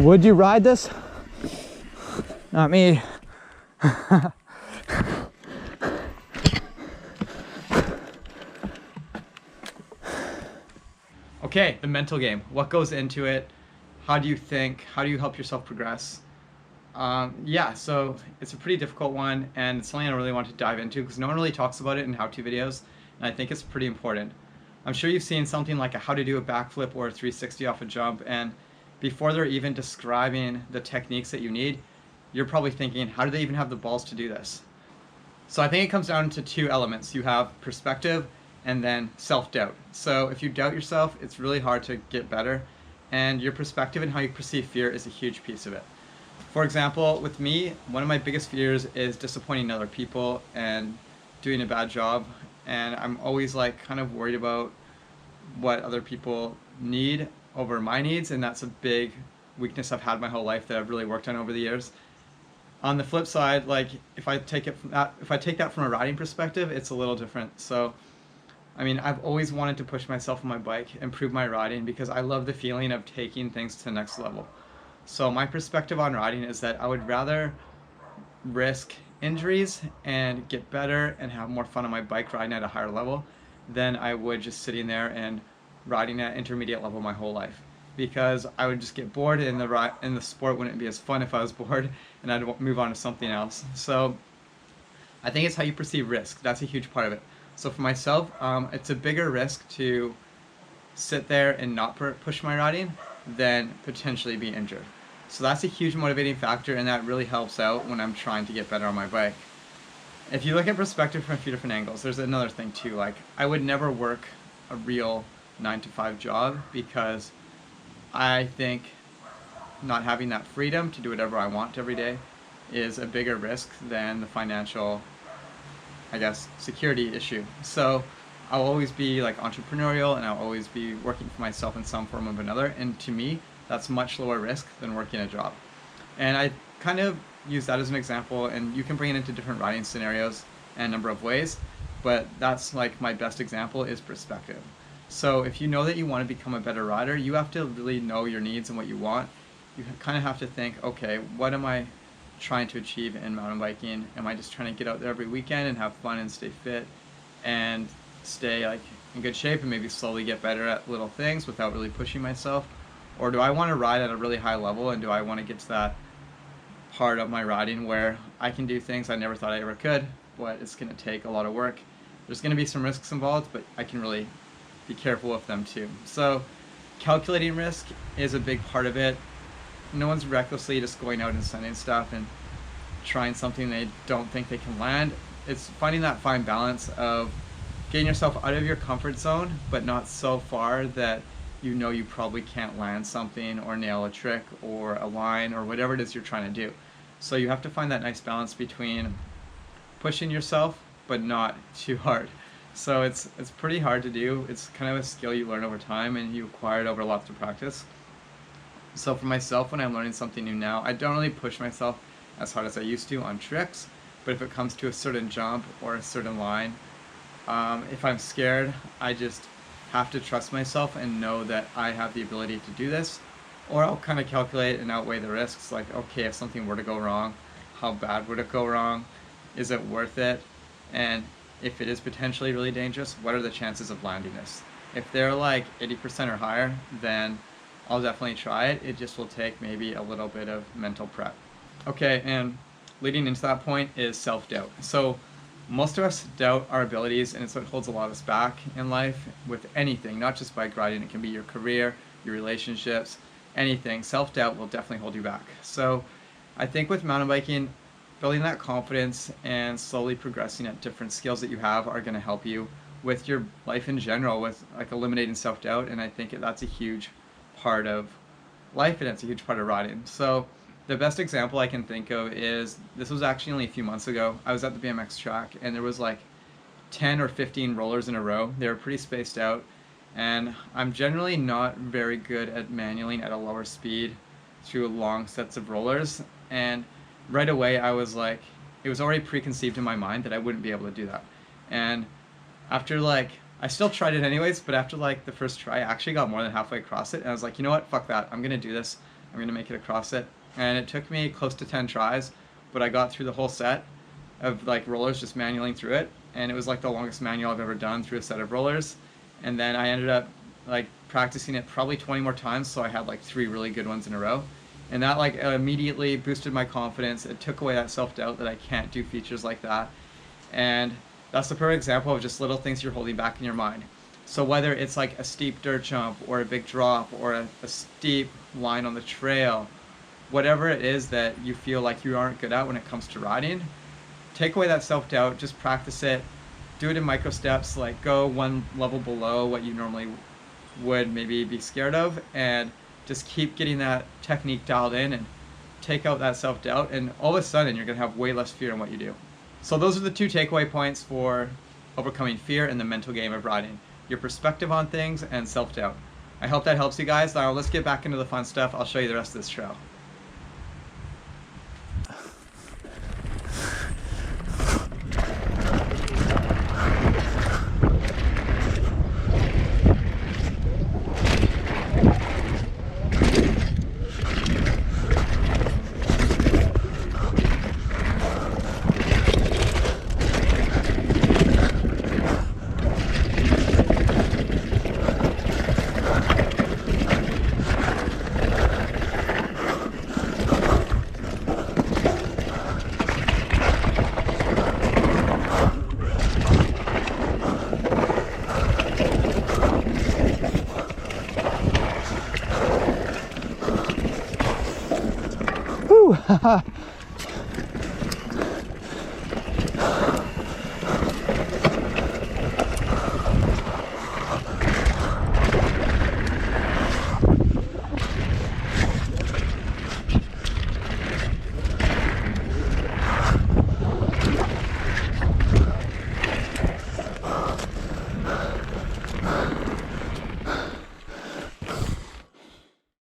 Would you ride this? Not me. Okay, the mental game. What goes into it? How do you think? How do you help yourself progress? Yeah, so it's a pretty difficult one, and it's something I really want to dive into because no one really talks about it in how-to videos, and I think it's pretty important. I'm sure you've seen something like a how to do a backflip or a 360 off a jump, and before they're even describing the techniques that you need, you're probably thinking, how do they even have the balls to do this? So I think it comes down to two elements. You have perspective and then self-doubt. So if you doubt yourself, it's really hard to get better, and your perspective and how you perceive fear is a huge piece of it. For example, with me, one of my biggest fears is disappointing other people and doing a bad job, and I'm always like kind of worried about what other people need over my needs, and that's a big weakness I've had my whole life that I've really worked on over the years. On the flip side, like if I take that from a riding perspective, it's a little different. So I mean, I've always wanted to push myself on my bike, improve my riding, because I love the feeling of taking things to the next level. So my perspective on riding is that I would rather risk injuries and get better and have more fun on my bike riding at a higher level than I would just sitting there and riding at intermediate level my whole life. Because I would just get bored and the sport wouldn't be as fun if I was bored, and I'd move on to something else. So I think it's how you perceive risk. That's a huge part of it. So for myself, it's a bigger risk to sit there and not push my riding than potentially be injured. So that's a huge motivating factor, and that really helps out when I'm trying to get better on my bike. If you look at perspective from a few different angles, there's another thing too. Like, I would never work a real 9-to-5 job because I think not having that freedom to do whatever I want every day is a bigger risk than the financial, I guess, security issue. So I'll always be like entrepreneurial, and I'll always be working for myself in some form or another, and to me that's much lower risk than working a job. And I kind of use that as an example, and you can bring it into different riding scenarios and a number of ways, but that's like my best example is perspective. So if you know that you want to become a better rider, you have to really know your needs and what you want. You kind of have to think, okay, what am I trying to achieve in mountain biking? Am I just trying to get out there every weekend and have fun and stay fit and stay like in good shape and maybe slowly get better at little things without really pushing myself? Or do I want to ride at a really high level, and do I want to get to that part of my riding where I can do things I never thought I ever could, but it's going to take a lot of work. There's going to be some risks involved, but I can really be careful with them too. So calculating risk is a big part of it. No one's recklessly just going out and sending stuff and trying something they don't think they can land. It's finding that fine balance of getting yourself out of your comfort zone, but not so far that you know you probably can't land something or nail a trick or a line or whatever it is you're trying to do. So you have to find that nice balance between pushing yourself but not too hard. So it's pretty hard to do. It's kind of a skill you learn over time and you acquire it over lots of practice. So for myself, when I'm learning something new now, I don't really push myself as hard as I used to on tricks, but if it comes to a certain jump or a certain line, if I'm scared, I just have to trust myself and know that I have the ability to do this, or I'll kind of calculate and outweigh the risks, like, okay, if something were to go wrong, how bad would it go wrong? Is it worth it? And if it is potentially really dangerous, what are the chances of landing this? If they're like 80% or higher, then I'll definitely try it. It just will take maybe a little bit of mental prep. Okay, and leading into that point is self-doubt. So most of us doubt our abilities, and it's what holds a lot of us back in life with anything, not just bike riding. It can be your career, your relationships, anything. Self-doubt will definitely hold you back. So I think with mountain biking, building that confidence and slowly progressing at different skills that you have are going to help you with your life in general, with like eliminating self-doubt. And I think that's a huge part of life, and it's a huge part of riding. So the best example I can think of is, this was actually only a few months ago. I was at the BMX track and there was like 10 or 15 rollers in a row. They were pretty spaced out, and I'm generally not very good at manualing at a lower speed through long sets of rollers. And right away I was like, it was already preconceived in my mind that I wouldn't be able to do that. And after like, I still tried it anyways, but after like the first try, I actually got more than halfway across it, and I was like, you know what, fuck that, I'm gonna do this. I'm gonna make it across it. And it took me close to 10 tries, but I got through the whole set of like rollers, just manualing through it. And it was like the longest manual I've ever done through a set of rollers. And then I ended up like practicing it probably 20 more times, so I had like 3 really good ones in a row. And that like immediately boosted my confidence. It took away that self-doubt that I can't do features like that. And that's the perfect example of just little things you're holding back in your mind. So whether it's like a steep dirt jump or a big drop or a steep line on the trail, whatever it is that you feel like you aren't good at when it comes to riding, take away that self-doubt, just practice it, do it in micro steps, like go one level below what you normally would maybe be scared of, and just keep getting that technique dialed in and take out that self-doubt, and all of a sudden you're going to have way less fear in what you do. So those are the 2 takeaway points for overcoming fear in the mental game of riding: your perspective on things and self-doubt. I hope that helps you guys. Now let's get back into the fun stuff. I'll show you the rest of this trail.